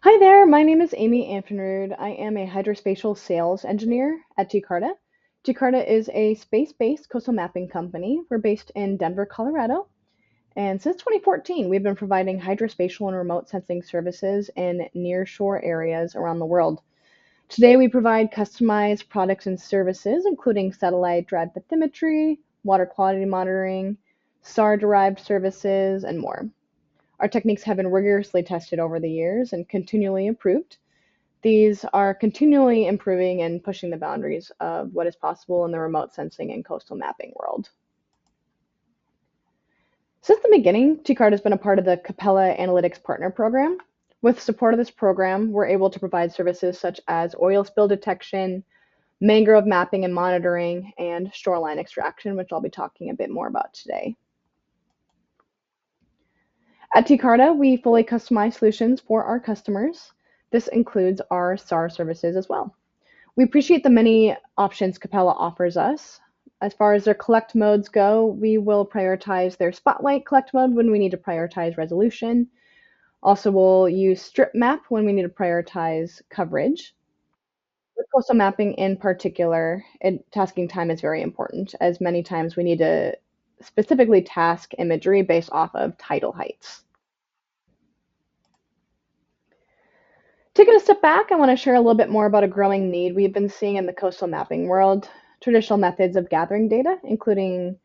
Hi there, my name is Amy Anfinrud. I am a Hydrospatial Sales Engineer at TCarta. TCarta is a space-based coastal mapping company. We're based in Denver, Colorado. And since 2014, we've been providing hydrospatial and remote sensing services in nearshore areas around the world. Today, we provide customized products and services, including satellite-derived bathymetry, water quality monitoring, SAR-derived services, and more. Our techniques have been rigorously tested over the years and continually improved. These are continually improving and pushing the boundaries of what is possible in the remote sensing and coastal mapping world. Since the beginning, TCART has been a part of the Capella Analytics Partner Program. With support of this program, we're able to provide services such as oil spill detection, mangrove mapping and monitoring, and shoreline extraction, which I'll be talking a bit more about today. At TCarta, we fully customize solutions for our customers. This includes our SAR services as well. We appreciate the many options Capella offers us. As far as their collect modes go, we will prioritize their Spotlight collect mode when we need to prioritize resolution. Also, we'll use Strip Map when we need to prioritize coverage. With coastal mapping in particular, tasking time is very important, as many times we need to specifically task imagery based off of tidal heights. Taking a step back, I want to share a little bit more about a growing need we've been seeing in the coastal mapping world. Traditional methods of gathering data, include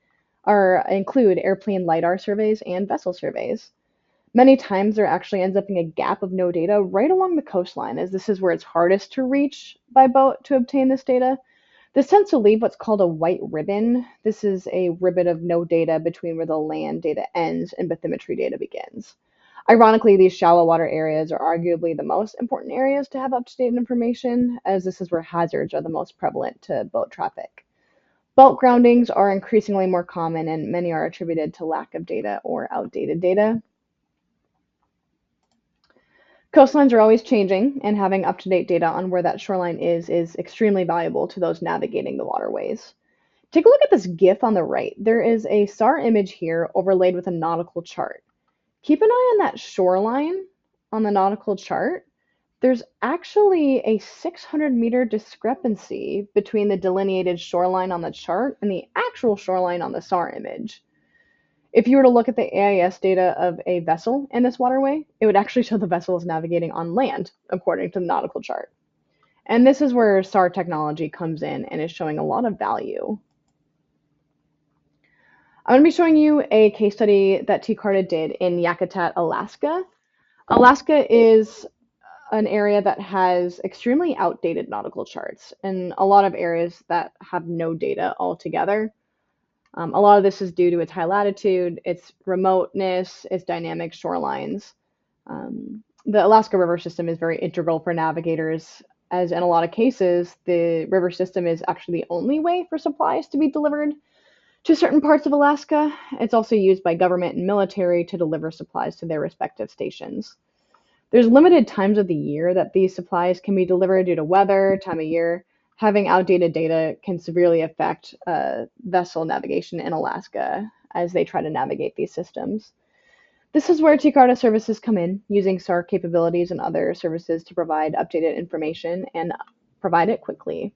airplane LiDAR surveys and vessel surveys. Many times there actually ends up being a gap of no data right along the coastline, as this is where it's hardest to reach by boat to obtain this data. This tends to leave what's called a white ribbon. This is a ribbon of no data between where the land data ends and bathymetry data begins. Ironically, these shallow water areas are arguably the most important areas to have up-to-date information, as this is where hazards are the most prevalent to boat traffic. Boat groundings are increasingly more common, and many are attributed to lack of data or outdated data. Coastlines are always changing, and having up-to-date data on where that shoreline is extremely valuable to those navigating the waterways. Take a look at this GIF on the right. There is a SAR image here overlaid with a nautical chart. Keep an eye on that shoreline on the nautical chart. There's actually a 600-meter discrepancy between the delineated shoreline on the chart and the actual shoreline on the SAR image. If you were to look at the AIS data of a vessel in this waterway, it would actually show the vessel is navigating on land, according to the nautical chart. And this is where SAR technology comes in and is showing a lot of value. I'm going to be showing you a case study that TCarta did in Yakutat, Alaska. Alaska is an area that has extremely outdated nautical charts and a lot of areas that have no data altogether. A lot of this is due to its high latitude, its remoteness, its dynamic shorelines. The Alaska River system is very integral for navigators, as in a lot of cases, the river system is actually the only way for supplies to be delivered to certain parts of Alaska. It's also used by government and military to deliver supplies to their respective stations. There's limited times of the year that these supplies can be delivered due to weather, time of year. Having outdated data can severely affect vessel navigation in Alaska as they try to navigate these systems. This is where TCarta services come in, using SAR capabilities and other services to provide updated information and provide it quickly.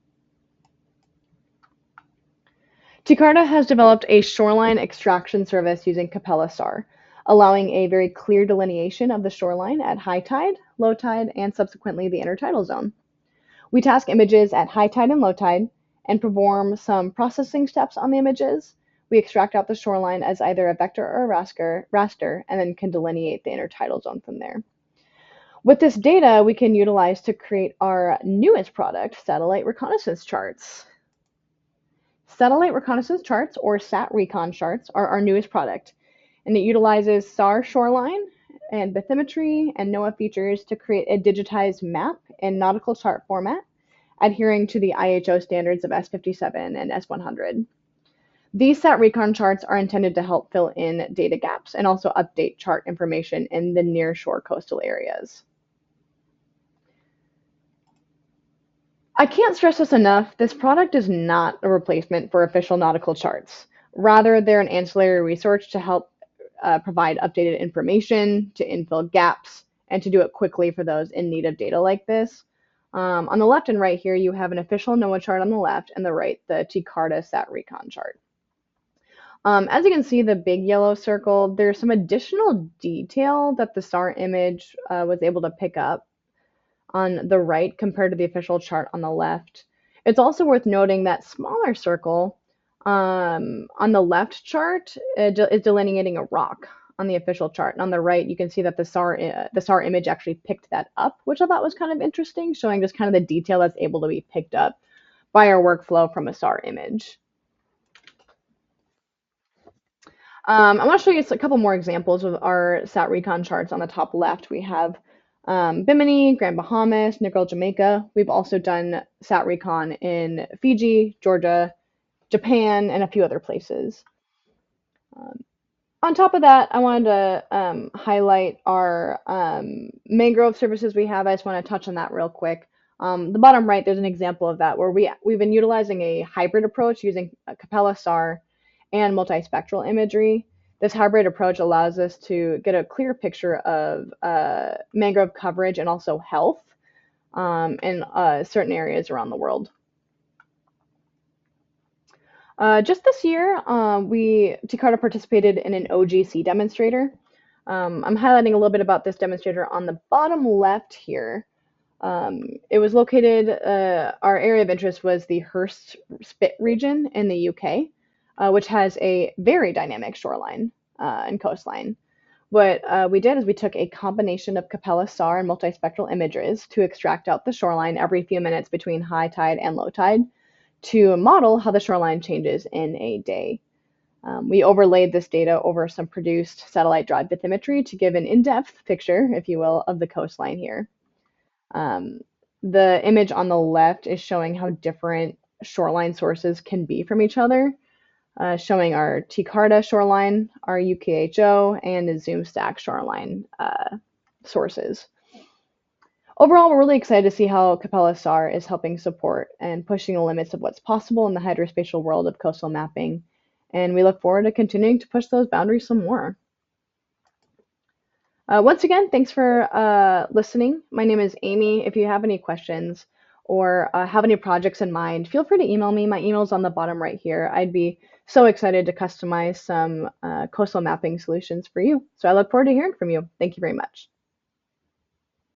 TCarta has developed a shoreline extraction service using Capella SAR, allowing a very clear delineation of the shoreline at high tide, low tide, and subsequently the intertidal zone. We task images at high tide and low tide and perform some processing steps on the images. We extract out the shoreline as either a vector or a raster, and then can delineate the intertidal zone from there. With this data, we can utilize to create our newest product, Satellite Reconnaissance Charts. Satellite Reconnaissance Charts, or SAT-Recon charts, are our newest product, and it utilizes SAR shoreline and bathymetry and NOAA features to create a digitized map in nautical chart format, adhering to the IHO standards of S57 and S100. These SAT-Recon charts are intended to help fill in data gaps and also update chart information in the nearshore coastal areas. I can't stress this enough, this product is not a replacement for official nautical charts. Rather, they're an ancillary resource to help provide updated information, to infill gaps, and to do it quickly for those in need of data like this. On the left and right here, you have an official NOAA chart on the left, and the right, the TCarta Sat Recon chart. As you can see, the big yellow circle, there's some additional detail that the SAR image was able to pick up on the right compared to the official chart on the left. It's also worth noting that smaller circle on the left chart is delineating a rock on the official chart. And on the right, you can see that the SAR image actually picked that up, which I thought was kind of interesting, showing just kind of the detail that's able to be picked up by our workflow from a SAR image. I want to show you a couple more examples of our SAT Recon charts. On the top left, we have Bimini, Grand Bahamas, Nickel, Jamaica. We've also done SAT Recon in Fiji, Georgia, Japan, and a few other places. On top of that, I wanted to highlight our mangrove services we have. I just want to touch on that real quick. The bottom right, there's an example of that where we've been utilizing a hybrid approach using a Capella SAR and multispectral imagery. This hybrid approach allows us to get a clear picture of mangrove coverage and also health in certain areas around the world. Just this year, TCarta participated in an OGC demonstrator. I'm highlighting a little bit about this demonstrator on the bottom left here. It was located, our area of interest was the Hurst Spit region in the UK, which has a very dynamic shoreline and coastline. What we did is we took a combination of Capella SAR and multispectral images to extract out the shoreline every few minutes between high tide and low tide to model how the shoreline changes in a day. We overlaid this data over some produced satellite drive bathymetry to give an in-depth picture, if you will, of the coastline here. The image on the left is showing how different shoreline sources can be from each other, showing our TCarta shoreline, our UKHO, and the Zoom Stack shoreline sources. Overall, we're really excited to see how Capella SAR is helping support and pushing the limits of what's possible in the hydrospatial world of coastal mapping, and we look forward to continuing to push those boundaries some more. Once again, thanks for listening. My name is Amy. If you have any questions or have any projects in mind, feel free to email me. My email is on the bottom right here. I'd be so excited to customize some coastal mapping solutions for you. So I look forward to hearing from you. Thank you very much.